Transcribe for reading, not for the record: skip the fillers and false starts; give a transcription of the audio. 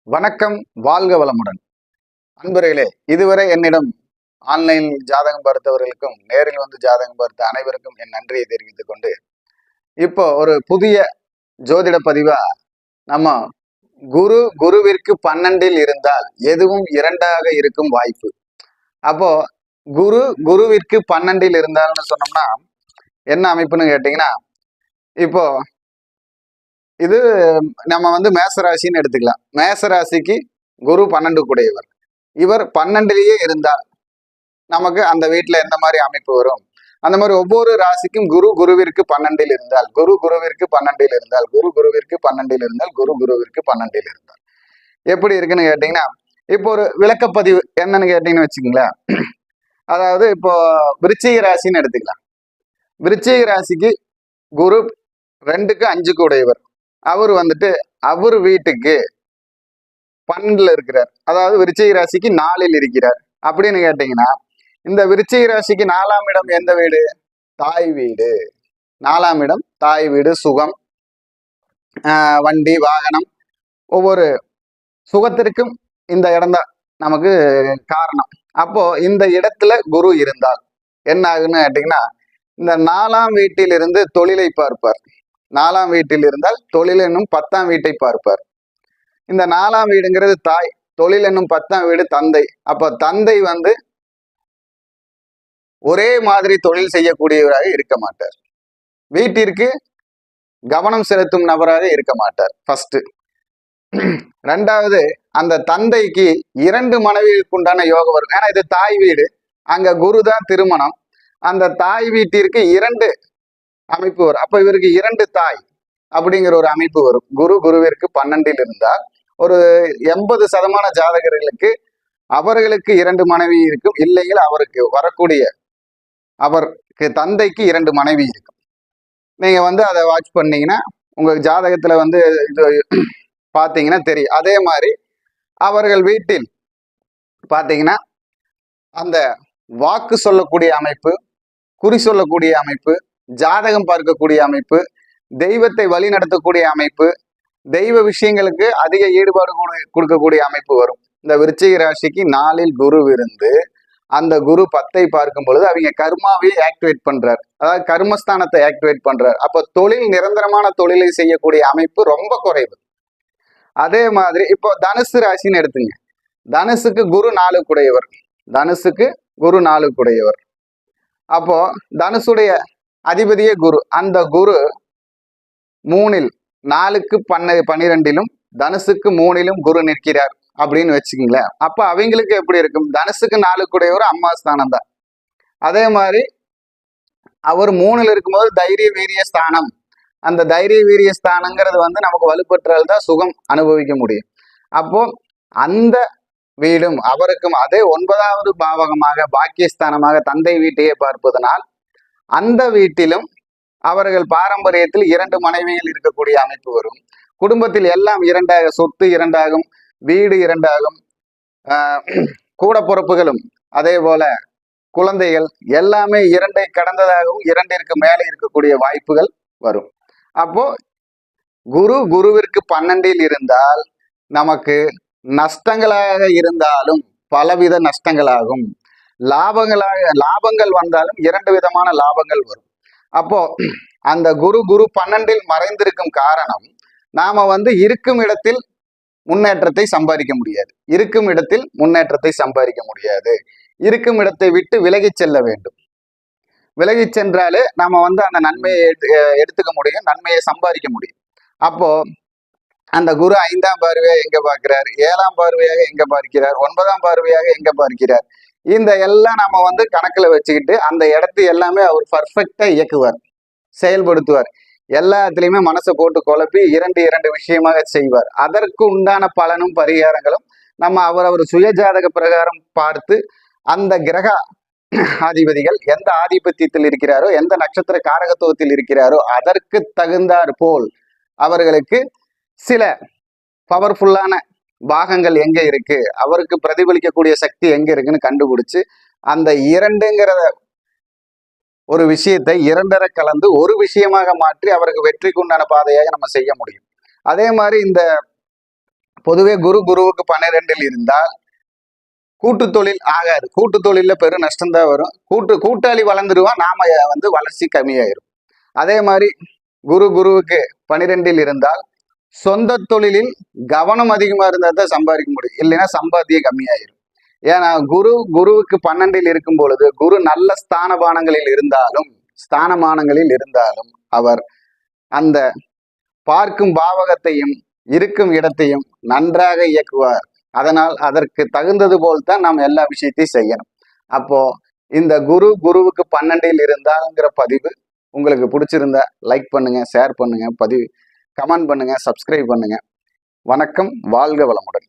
வணக்கம், வாழ்க வளமுடன். அன்பர்களே, இதுவரை என்னிடம் ஆன்லைன் ஜாதகம் பார்த்தவர்களுக்கும் நேரில் வந்து ஜாதகம் பார்த்த அனைவருக்கும் என் நன்றியை தெரிவித்துக் கொண்டு இப்போ ஒரு புதிய ஜோதிட பதிவா நம்ம குருவிற்கு 12ல் இருந்தால் எதுவும் இரண்டாக இருக்கும் வாய்ப்பு. அப்போ குருவிற்கு 12ல் இருந்தால்னு சொன்னோம்னா என்ன அமைப்புன்னு கேட்டீங்கன்னா, இப்போ இது நம்ம வந்து மேசராசின்னு எடுத்துக்கலாம். மேசராசிக்கு குரு 12 கூடையவர். இவர் 12லேயே இருந்தால் நமக்கு அந்த வீட்டுல எந்த மாதிரி அமைப்பு வரும், அந்த மாதிரி ஒவ்வொரு ராசிக்கும் குருவிற்கு 12ல் இருந்தால், குருவிற்கு 12ல் இருந்தால், குருவிற்கு 12ல் இருந்தால், குருவிற்கு 12ல் இருந்தால் எப்படி இருக்குன்னு கேட்டீங்கன்னா, இப்போ ஒரு விளக்கப்பதிவு என்னன்னு கேட்டீங்கன்னு வச்சுக்கோங்களேன். அதாவது இப்போ விருச்சிக ராசின்னு எடுத்துக்கலாம். விருச்சிக ராசிக்கு குரு 2க்கு 5 உடையவர். அவர் வந்துட்டு அவர் வீட்டுக்கு 12ல் இருக்கிறார். அதாவது விருச்சிக ராசிக்கு 4ல் இருக்கிறார். அப்படின்னு கேட்டீங்கன்னா, இந்த விருச்சிக ராசிக்கு 4ஆம் இடம் எந்த வீடு? தாய் வீடு. 4ஆம் இடம் தாய் வீடு, சுகம், வண்டி, வாகனம், ஒவ்வொரு சுகத்திற்கும் இந்த இடம்தான் நமக்கு காரணம். அப்போ இந்த இடத்துல குரு இருந்தால் என்ன ஆகுன்னு கேட்டீங்கன்னா, இந்த 4ஆம் வீட்டிலிருந்து தொழிலை பார்ப்பார். 4ஆம் வீட்டில் இருந்தால் தொழில் என்னும் 10ஆம் வீட்டை பார்ப்பார். இந்த 4ஆம் வீடுங்கிறது தாய், தொழில் என்னும் 10ஆம் வீடு தந்தை. அப்ப தந்தை வந்து ஒரே மாதிரி தொழில் செய்யக்கூடியவராக இருக்க மாட்டார். வீட்டிற்கு கவனம் செலுத்தும் நபராக இருக்க மாட்டார். ஃபர்ஸ்ட். 2வது, அந்த தந்தைக்கு 2 மனைவிக்கு உண்டான யோகம் வரும். ஏன்னா இது தாய் வீடு, அங்க குரு தான் திருமணம். அந்த தாய் வீட்டிற்கு 2 அமைப்பு வரும். அப்ப இவருக்கு 2 தாய் அப்படிங்கிற ஒரு அமைப்பு வரும். குருவிற்கு 12ல் இருந்தால் ஒரு 80% ஜாதகர்களுக்கு அவர்களுக்கு 2 மனைவி இருக்கும். இல்லையில் அவருக்கு வரக்கூடிய அவருக்கு தந்தைக்கு 2 மனைவி இருக்கும். நீங்க வந்து அதை வாட்ச் பண்ணீங்கன்னா உங்க ஜாதகத்துல வந்து இது பார்த்தீங்கன்னா தெரியும். அதே மாதிரி அவர்கள் வீட்டில் பார்த்தீங்கன்னா அந்த வாக்கு சொல்லக்கூடிய அமைப்பு, குறி சொல்லக்கூடிய அமைப்பு, ஜாதகம் பார்க்கக்கூடிய அமைப்பு, தெய்வத்தை வழி நடத்தக்கூடிய அமைப்பு, தெய்வ விஷயங்களுக்கு அதிக ஈடுபாடு கொடுக்கக்கூடிய அமைப்பு வரும். இந்த விருச்சிக ராசிக்கு 4ல் குரு இருந்து அந்த குரு 10ஐ பார்க்கும் பொழுது அவங்க கர்மாவையே ஆக்டிவேட் பண்றார். அதாவது கர்மஸ்தானத்தை ஆக்டிவேட் பண்றார். அப்போ தொழில், நிரந்தரமான தொழிலை செய்யக்கூடிய அமைப்பு ரொம்ப குறைவு. அதே மாதிரி இப்போ தனுசு ராசின்னு எடுத்துங்க. தனுசுக்கு குரு 4 கூடையவர். தனுசுக்கு குரு 4 கூடையவர். அப்போ தனுசுடைய அதிபதியே குரு. அந்த குரு 3ல் 4க்கு 12லும் தனுசுக்கு 3லும் குரு நிற்கிறார் அப்படின்னு வச்சுக்கோங்களேன். அப்ப அவங்களுக்கு எப்படி இருக்கும்? தனுசுக்கு 4 கூடையவர் அம்மா ஸ்தானம் தான். அதே மாதிரி அவர் 3ல் இருக்கும்போது தைரிய வீரிய ஸ்தானம். அந்த தைரிய வீரிய ஸ்தானங்கிறது வந்து நமக்கு வலுப்பற்றால் தான் சுகம் அனுபவிக்க முடியும். அப்போ அந்த வீடும் அவருக்கும் அதே 9வது பாவகமாக பாக்கியஸ்தானமாக தந்தை வீட்டையே பார்ப்பதனால் அந்த வீட்டிலும் அவர்கள் பாரம்பரியத்தில் 2 மனைவிகள் இருக்கக்கூடிய அமைப்பு வரும். குடும்பத்தில் எல்லாம் 2ஆக, சொத்து 2ஆகும், வீடு 2ஆகும், கூட பொறுப்புகளும் அதே போல குழந்தைகள் எல்லாமே 2ஐ கடந்ததாகவும் 2ற்கு மேலே இருக்கக்கூடிய வாய்ப்புகள் வரும். அப்போ குருவிற்கு 12ல் இருந்தால் நமக்கு நஷ்டங்களாக இருந்தாலும் பலவித நஷ்டங்களாகும். லாபங்கள் வந்தாலும் 2 விதமான லாபங்கள் வரும். அப்போ அந்த குரு 12ல் மறைந்திருக்கும் காரணம், நாம வந்து இருக்கும் இடத்தில் முன்னேற்றத்தை சம்பாதிக்க முடியாது. இருக்கும் இடத்தில் முன்னேற்றத்தை சம்பாதிக்க முடியாது. இருக்கும் இடத்தை விட்டு விலகி செல்ல வேண்டும். விலகி சென்றாலே நாம வந்து அந்த நன்மையை எடுத்துக்க முடியும், நன்மையை சம்பாதிக்க முடியும். அப்போ அந்த குரு 5ஆம் பார்வையாக எங்க பார்க்கிறார், 7ஆம் பார்வையாக எங்க பார்க்கிறார், 9ஆம் பார்வையாக எங்க பார்க்கிறார், இந்த எல்லாம் நம்ம வந்து கணக்குல வச்சுக்கிட்டு அந்த இடத்தை எல்லாமே அவர் பர்ஃபெக்டா இயக்குவார், செயல்படுத்துவார். எல்லாத்துலயுமே மனசை போட்டு குழப்பி 2 விஷயமாக செய்வார். அதற்கு உண்டான பலனும் பரிகாரங்களும் நம்ம அவர் சுயஜாதக பிரகாரம் பார்த்து அந்த கிரக அதிபதிகள் எந்த ஆதிபத்தியத்தில் இருக்கிறாரோ, எந்த நட்சத்திர காரகத்துவத்தில் இருக்கிறாரோ அதற்கு தகுந்தாற் போல் அவர்களுக்கு சில பவர்ஃபுல்லான பாகங்கள் எங்க இருக்கு, அவருக்கு பிரதிபலிக்கக்கூடிய சக்தி எங்க இருக்குன்னு கண்டுபிடிச்சு அந்த 2ங்கிற ஒரு விஷயத்தை 2 கலந்து ஒரு விஷயமாக மாற்றி அவருக்கு வெற்றிக்கு உண்டான பாதையாக நம்ம செய்ய முடியும். அதே மாதிரி இந்த பொதுவே குருவுக்கு 12 இருந்தால் கூட்டு தொழில் ஆகாது. கூட்டு தொழில பெரு நஷ்டம்தான் வரும். கூட்டாளி வளர்ந்துருவான், நாம வளர்ச்சி கம்மியாயிரும். அதே மாதிரி குருவுக்கு 12 இருந்தால் சொந்த தொழிலில் கவனம் அதிகமா இருந்தா தான் சம்பாதிக்க முடியும், இல்லைன்னா சம்பாத்தியம் கம்மியாயிரும். ஏன்னா குருவுக்கு 12 இருக்கும் பொழுது குரு நல்ல ஸ்தானமானங்களில் இருந்தாலும் அவர் அந்த பார்க்கும் பாவகத்தையும் இருக்கும் இடத்தையும் நன்றாக இயக்குவார். அதனால் அதற்கு தகுந்தது போல்தான் நாம் எல்லா விஷயத்தையும் செய்யணும். அப்போ இந்த குருவுக்கு 12 இருந்தால்ங்கிற பதிவு உங்களுக்கு பிடிச்சிருந்தா லைக் பண்ணுங்க, ஷேர் பண்ணுங்க, கமெண்ட் பண்ணுங்க, சப்ஸ்கிரைப் பண்ணுங்க. வணக்கம், வாழ்க வளமுடன்.